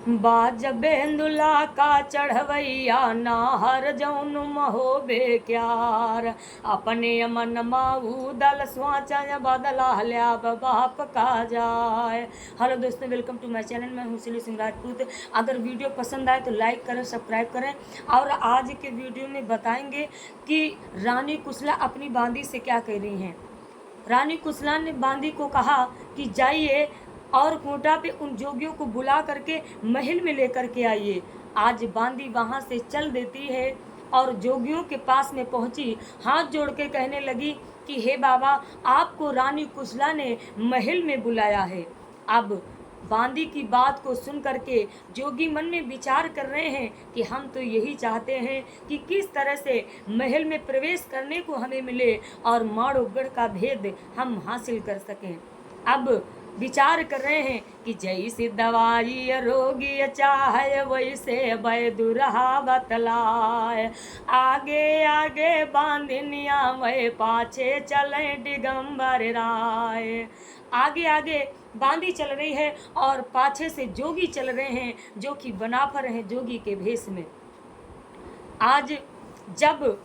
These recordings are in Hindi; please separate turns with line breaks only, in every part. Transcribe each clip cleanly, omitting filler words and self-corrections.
बाज बेंदुला का चढ़वैया ना हर जौन महोबे क्यार अपने मन माऊ दल स्वाचा बदला ल्याब बाप का जाए। हेलो दोस्तों, वेलकम टू माय चैनल। मैं हूँ सिली सिंह राजपूत। अगर वीडियो पसंद आए तो लाइक करें, सब्सक्राइब करें। और आज के वीडियो में बताएंगे कि रानी कुशला अपनी बांदी से क्या कह रही हैं। रानी कुशला ने बांदी को कहा कि जाइए और कोटा पे उन जोगियों को बुला करके महल में लेकर के आइए। आज बांदी वहां से चल देती है और जोगियों के पास में पहुंची, हाथ जोड़ के कहने लगी कि हे बाबा, आपको रानी कुशला ने महल में बुलाया है। अब बांदी की बात को सुन करके जोगी मन में विचार कर रहे हैं कि हम तो यही चाहते हैं कि किस तरह से महल में प्रवेश करने को हमें मिले और माड़ोगढ़ का भेद हम हासिल कर सकें। अब विचार कर रहे हैं कि जैसी दवाई रोगी चाहे वैसे बैदुरहा बतलाए। आगे आगे बांधनिया में पाछे चले दिगंबर राय। आगे आगे बांदी चल रही है और पाछे से जोगी चल रहे हैं, जो कि बनाफर हैं जोगी के भेष में। आज जब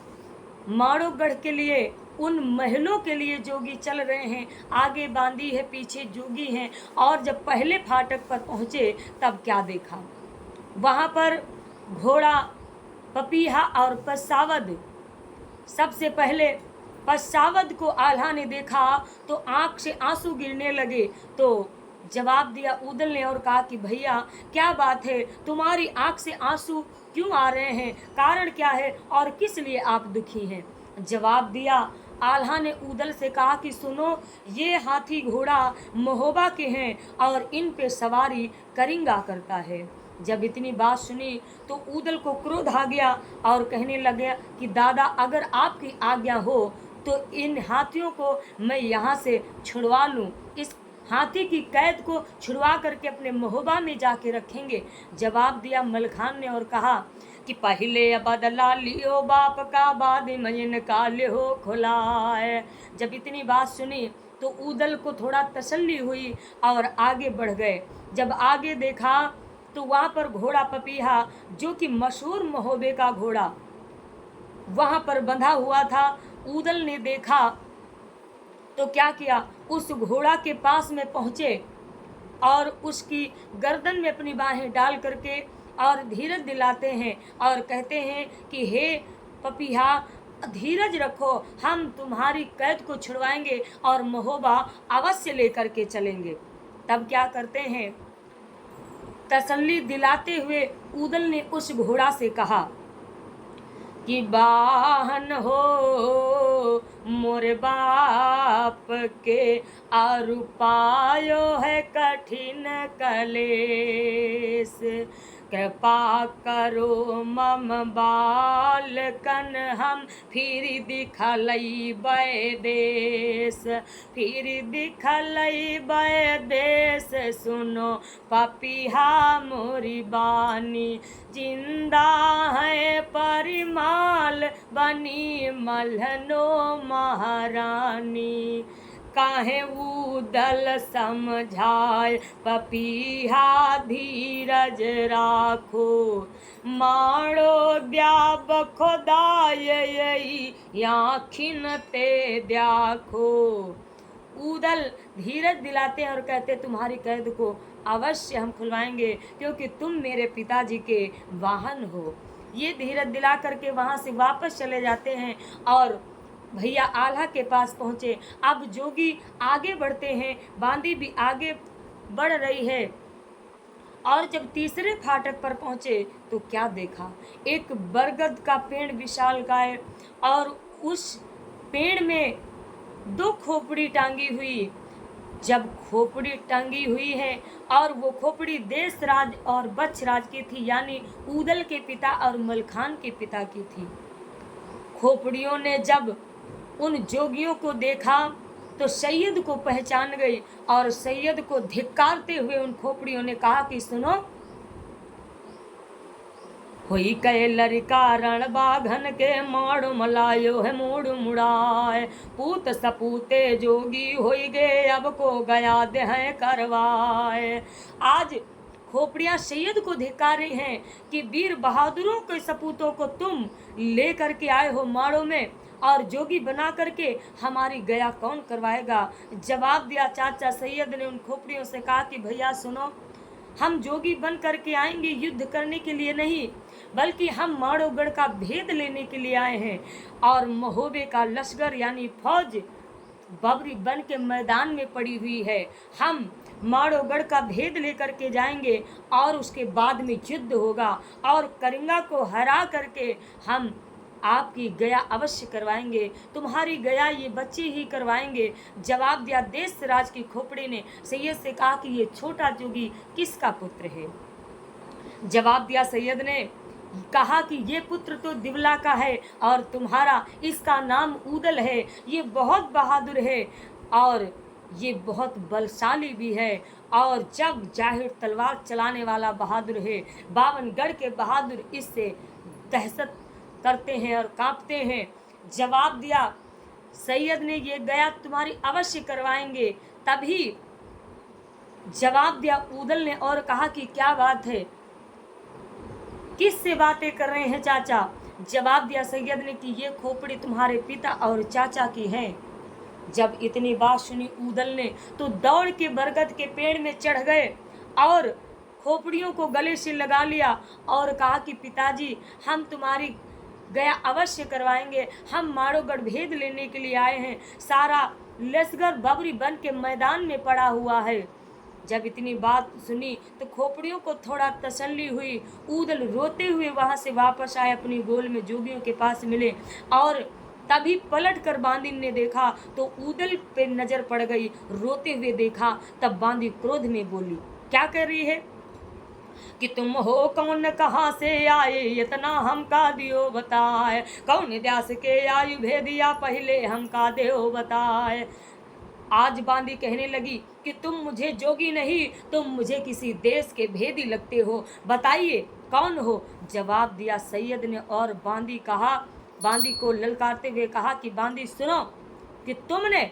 माड़ोगढ़ के लिए, उन महलों के लिए जोगी चल रहे हैं, आगे बांदी है, पीछे जोगी हैं। और जब पहले फाटक पर पहुंचे तब क्या देखा, वहां पर घोड़ा, पपीहा और पसावद। सबसे पहले पसावद को आल्हा ने देखा तो आंख से आंसू गिरने लगे। तो जवाब दिया ऊदल ने और कहा कि भैया क्या बात है, तुम्हारी आंख से आंसू क्यों आ रहे हैं, कारण क्या है और किस लिए आप दुखी हैं। जवाब दिया आल्हा ने ऊदल से, कहा कि सुनो, ये हाथी घोड़ा महोबा के हैं और इन पे सवारी करिंगा करता है। जब इतनी बात सुनी तो ऊदल को क्रोध आ गया और कहने लगे कि दादा, अगर आपकी आज्ञा हो तो इन हाथियों को मैं यहाँ से छुड़वा लूँ, इस हाथी की कैद को छुड़वा करके अपने महोबा में जाके रखेंगे। जवाब दिया मलखान ने और कहा कि पहले बदला लियो बाप का, बाद में का लियो खुलाए। जब इतनी बात सुनी तो ऊदल को थोड़ा तसल्ली हुई और आगे बढ़ गए। जब आगे देखा तो वहाँ पर घोड़ा पपीहा, जो कि मशहूर महोबे का घोड़ा, वहाँ पर बंधा हुआ था। ऊदल ने देखा तो क्या किया, उस घोड़ा के पास में पहुँचे और उसकी गर्दन में अपनी बाहें डाल करके और धीरज दिलाते हैं और कहते हैं कि हे पपीहा, धीरज रखो, हम तुम्हारी कैद को छुड़वाएंगे और महोबा अवश्य लेकर के चलेंगे। तब क्या करते हैं, तसल्ली दिलाते हुए ऊदल ने उस घोड़ा से कहा कि वाहन हो मोरे बाप के, और पायो है कठिन कलेस। कृपा करो मम बालकन, हम फिर दिखलई देश, फिर दिखलई देश। सुनो पपीहा मोरी बानी, जिंदा है परिमाल बनी मल्हनो महारानी। काहे ऊदल समझाए पपीहा, धीरज राखो, माड़ो द्याब खोदाय याखिन ते द्याखो। ऊदल धीरज दिलाते हैं और कहते, तुम्हारी कैद को अवश्य हम खुलवाएंगे, क्योंकि तुम मेरे पिताजी के वाहन हो। ये धीरज दिला करके वहाँ से वापस चले जाते हैं और भैया आल्हा के पास पहुँचे। अब जोगी आगे बढ़ते हैं, बांदी भी आगे बढ़ रही है। और जब तीसरे फाटक पर पहुँचे तो क्या देखा, एक बरगद का पेड़ विशालकाय, और उस पेड़ में 2 खोपड़ी टांगी हुई। जब खोपड़ी टंगी हुई है और वो खोपड़ी देशराज और बच्छराज की थी, यानी ऊदल के पिता और मलखान के पिता की थी। खोपड़ियों ने जब उन जोगियों को देखा तो सैयद को पहचान गई और सैयद को धिक्कारते हुए उन खोपड़ियों ने कहा कि सुनो, होई कहे लड़का रण बाघन के, माड़ मलायो है मूड़ मुड़ाए। पूत सपूते जोगी होई गे, अब को गया दे करवाए। आज खोपड़ियां सैयद को धिक्कार रही हैं कि वीर बहादुरों के सपूतों को तुम ले करके आए हो माड़ों में, और जोगी बना करके हमारी गया कौन करवाएगा। जवाब दिया चाचा सैयद ने उन खोपड़ियों से कहा कि भैया सुनो, हम जोगी बन करके आएंगे युद्ध करने के लिए नहीं, बल्कि हम माड़ोगढ़ का भेद लेने के लिए आए हैं। और महोबे का लश्कर यानी फौज बबरी बन के मैदान में पड़ी हुई है। हम माड़ोगढ़ का भेद लेकर के जाएंगे और उसके बाद में युद्ध होगा और करिंगा को हरा करके हम आपकी गया अवश्य करवाएंगे, तुम्हारी गया ये बच्चे ही करवाएंगे। जवाब दिया देश राज की खोपड़ी ने सैयद से कहा कि ये छोटा जोगी किसका पुत्र है। जवाब दिया सैयद ने कहा कि ये पुत्र तो दिवला का है और तुम्हारा, इसका नाम ऊदल है, ये बहुत बहादुर है और ये बहुत बलशाली भी है और जग जाहिर तलवार चलाने वाला बहादुर है। 52 गढ़ के बहादुर इससे दहशत करते हैं और कांपते हैं। जवाब दिया सैयद ने ये गया तुम्हारी अवश्य करवाएंगे। तभी जवाब दिया ऊदल ने और कहा कि क्या बात है, किस से बातें कर रहे हैं चाचा। जवाब दिया सैयद ने कि ये खोपड़ी तुम्हारे पिता और चाचा की है। जब इतनी बात सुनी ऊदल ने तो दौड़ के बरगद के पेड़ में चढ़ गए और खोपड़ियों को गले से लगा लिया और कहा कि पिताजी हम तुम्हारी गया अवश्य करवाएंगे, हम माड़ोगढ़ भेद लेने के लिए आए हैं, सारा लश्कर बबरी बन के मैदान में पड़ा हुआ है। जब इतनी बात सुनी तो खोपड़ियों को थोड़ा तसल्ली हुई। ऊदल रोते हुए वहां से वापस आए, अपनी गोल में जोगियों के पास मिले और तभी पलट कर बांदी ने देखा तो ऊदल पे नजर पड़ गई। रोते हुए देखा तब बांदी क्रोध में बोली, क्या कर रही है कि तुम हो कौन, कहाँ से आए, इतना हमका दियो बताए, कौन द्यास के आयु भेदिया पहले हमका देओ बताए। आज बांदी कहने लगी कि तुम मुझे जोगी नहीं, तुम मुझे किसी देश के भेदी लगते हो, बताइए कौन हो। जवाब दिया सैयद ने और बांदी को ललकारते हुए कहा कि बांदी सुनो कि तुमने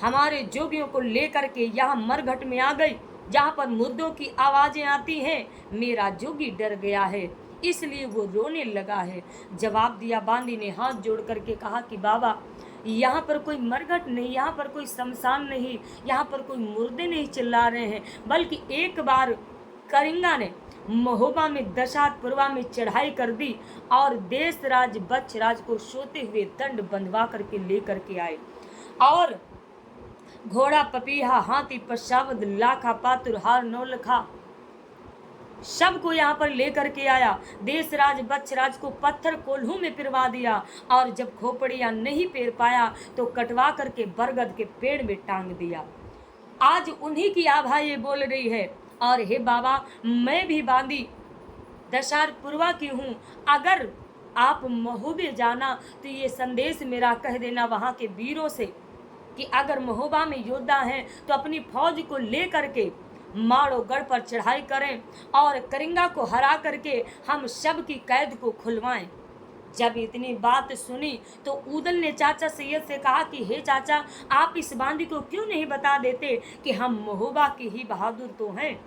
हमारे जोगियों को लेकर के यहाँ मरघट में आ गई, जहाँ पर मुर्दों की आवाजें आती हैं। मेरा जोगी डर गया है, इसलिए वो रोने लगा है। जवाब दिया बांदी ने हाथ जोड़ करके कहा कि बाबा यहाँ पर कोई मरघट नहीं, यहाँ पर कोई शमशान नहीं, यहाँ पर कोई मुर्दे नहीं चिल्ला रहे हैं, बल्कि एक बार करिंगा ने महोबा में दशातपुरवा में चढ़ाई कर दी और देश राज बच्च राज को सोते हुए दंड बंधवा करके लेकर के आए और घोड़ा पपीहा हाथी पशावद लाखा पातुर हार नौलखा सबको यहाँ पर लेकर के आया। देश राज बच्च राज को पत्थर कोल्हू में पिरवा दिया और जब खोपड़ियाँ नहीं पेर पाया तो कटवा करके बरगद के पेड़ में टांग दिया। आज उन्हीं की आभा ये बोल रही है। और हे बाबा, मैं भी बांदी दशातपुरवा की हूँ, अगर आप महोबे जाना तो ये संदेश मेरा कह देना वहाँ के वीरों से कि अगर महोबा में योद्धा हैं तो अपनी फौज को ले करके माड़ोगढ़ पर चढ़ाई करें और करिंगा को हरा करके हम सब की कैद को खुलवाएं। जब इतनी बात सुनी तो ऊदल ने चाचा सैयद से कहा कि हे चाचा, आप इस बांदी को क्यों नहीं बता देते कि हम महोबा के ही बहादुर तो हैं।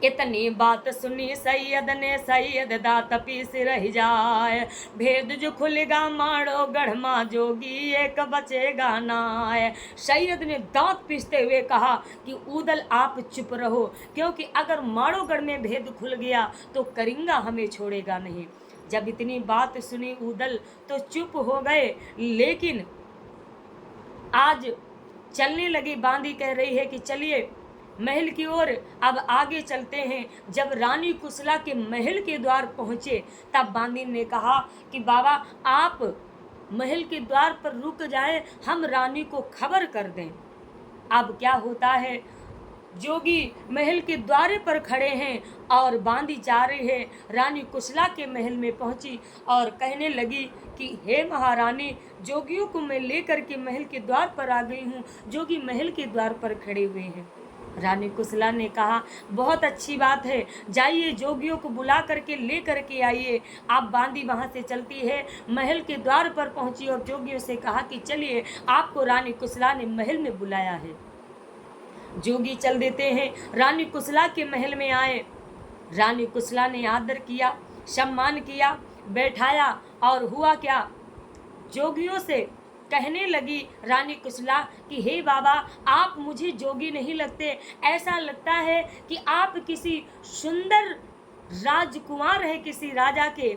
इतनी बात सुनी सैयद ने, सैयद दात पीस रह जाए, भेद जो खुलेगा माड़ोगढ़ माँ जोगी एक बचेगा नाय। सैयद ने दांत पीसते हुए कहा कि ऊदल आप चुप रहो, क्योंकि अगर माड़ोगढ़ में भेद खुल गया तो करिंगा हमें छोड़ेगा नहीं। जब इतनी बात सुनी ऊदल तो चुप हो गए, लेकिन आज चलने लगी। बांदी कह रही है कि चलिए महल की ओर अब आगे चलते हैं। जब रानी कुशला के महल के द्वार पहुँचे तब बांदी ने कहा कि बाबा आप महल के द्वार पर रुक जाएं, हम रानी को खबर कर दें। अब क्या होता है, जोगी महल के द्वारे पर खड़े हैं और बांदी जा रही है। रानी कुशला के महल में पहुंची और कहने लगी कि हे महारानी, जोगियों को मैं लेकर के महल के द्वार पर आ गई हूँ, जोगी महल के द्वार पर खड़े हुए हैं। रानी कुशला ने कहा बहुत अच्छी बात है, जाइए जोगियों को बुला करके ले करके आइए। आप बांदी वहां से चलती है, महल के द्वार पर पहुंची और जोगियों से कहा कि चलिए आपको रानी कुशला ने महल में बुलाया है। जोगी चल देते हैं, रानी कुशला के महल में आए। रानी कुशला ने आदर किया, सम्मान किया, बैठाया, और हुआ क्या, जोगियों से कहने लगी रानी कुशला कि हे बाबा, आप मुझे जोगी नहीं लगते, ऐसा लगता है कि आप किसी सुंदर राजकुमार है, किसी राजा के।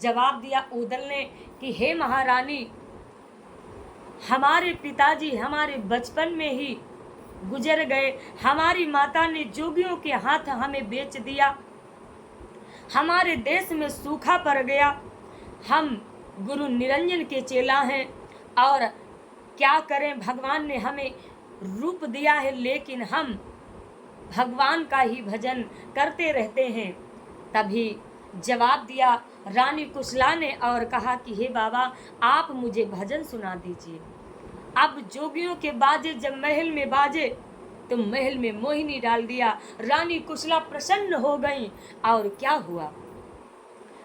जवाब दिया ऊदल ने कि हे महारानी, हमारे पिताजी हमारे बचपन में ही गुजर गए, हमारी माता ने जोगियों के हाथ हमें बेच दिया, हमारे देश में सूखा पड़ गया, हम गुरु निरंजन के चेला हैं, और क्या करें, भगवान ने हमें रूप दिया है, लेकिन हम भगवान का ही भजन करते रहते हैं। तभी जवाब दिया रानी कुशला ने और कहा कि हे बाबा, आप मुझे भजन सुना दीजिए। अब जोगियों के बाजे जब महल में बाजे तो महल में मोहिनी डाल दिया। रानी कुशला प्रसन्न हो गई। और क्या हुआ,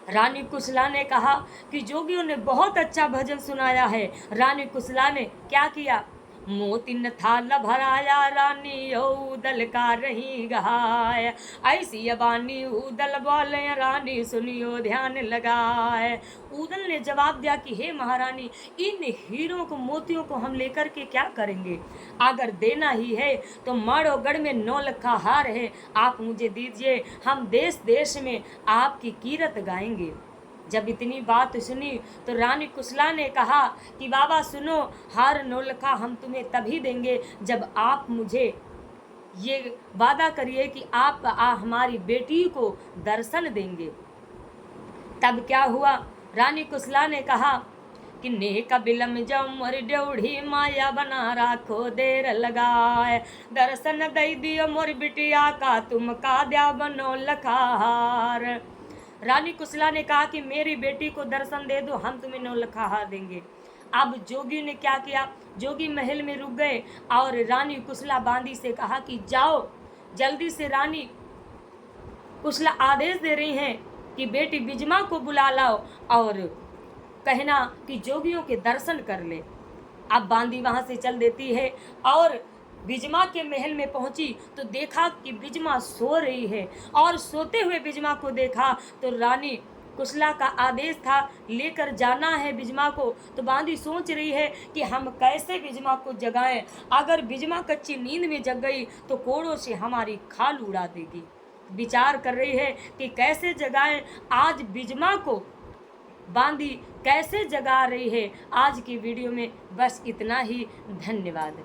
रानी कुशला ने कहा कि जोगियों ने बहुत अच्छा भजन सुनाया है। रानी कुशला ने क्या किया, मोती न थाल भराया, रानी उदल का रही गहाय, ऐसी अबानी उदल बोले, रानी सुनियो ध्यान लगाए। उदल ने जवाब दिया कि हे महारानी, इन हीरों को मोतियों को हम लेकर के क्या करेंगे, अगर देना ही है तो माड़ोगढ़ में 9 लखा हार है, आप मुझे दीजिए, हम देश देश में आपकी कीरत गाएंगे। जब इतनी बात सुनी तो रानी कुशला ने कहा कि बाबा सुनो, हार 9 लखा हम तुम्हें तभी देंगे जब आप मुझे ये वादा करिए कि आप हमारी बेटी को दर्शन देंगे। तब क्या हुआ, रानी कुशला ने कहा कि नेक बिलम जब मोर ड्योढ़ी माया बना राखो देर लगाए, दर्शन दई दियो मोर बिटिया का तुम का द्या बनो लखार। रानी कुशला ने कहा कि मेरी बेटी को दर्शन दे दो, हम तुम्हें 9 लखा हार देंगे। अब जोगी ने क्या किया, जोगी महल में रुक गए और रानी कुशला बांदी से कहा कि जाओ जल्दी से। रानी कुशला आदेश दे रही हैं कि बेटी बिजमा को बुला लाओ और कहना कि जोगियों के दर्शन कर ले। अब बांदी वहां से चल देती है और बिजमा के महल में पहुंची तो देखा कि बिजमा सो रही है, और सोते हुए बिजमा को देखा तो रानी कुशला का आदेश था लेकर जाना है बिजमा को। तो बांदी सोच रही है कि हम कैसे बिजमा को जगाएं, अगर बिजमा कच्ची नींद में जग गई तो कोड़ों से हमारी खाल उड़ा देगी। विचार कर रही है कि कैसे जगाएं आज बिजमा को, बांदी कैसे जगा रही है। आज की वीडियो में बस इतना ही, धन्यवाद।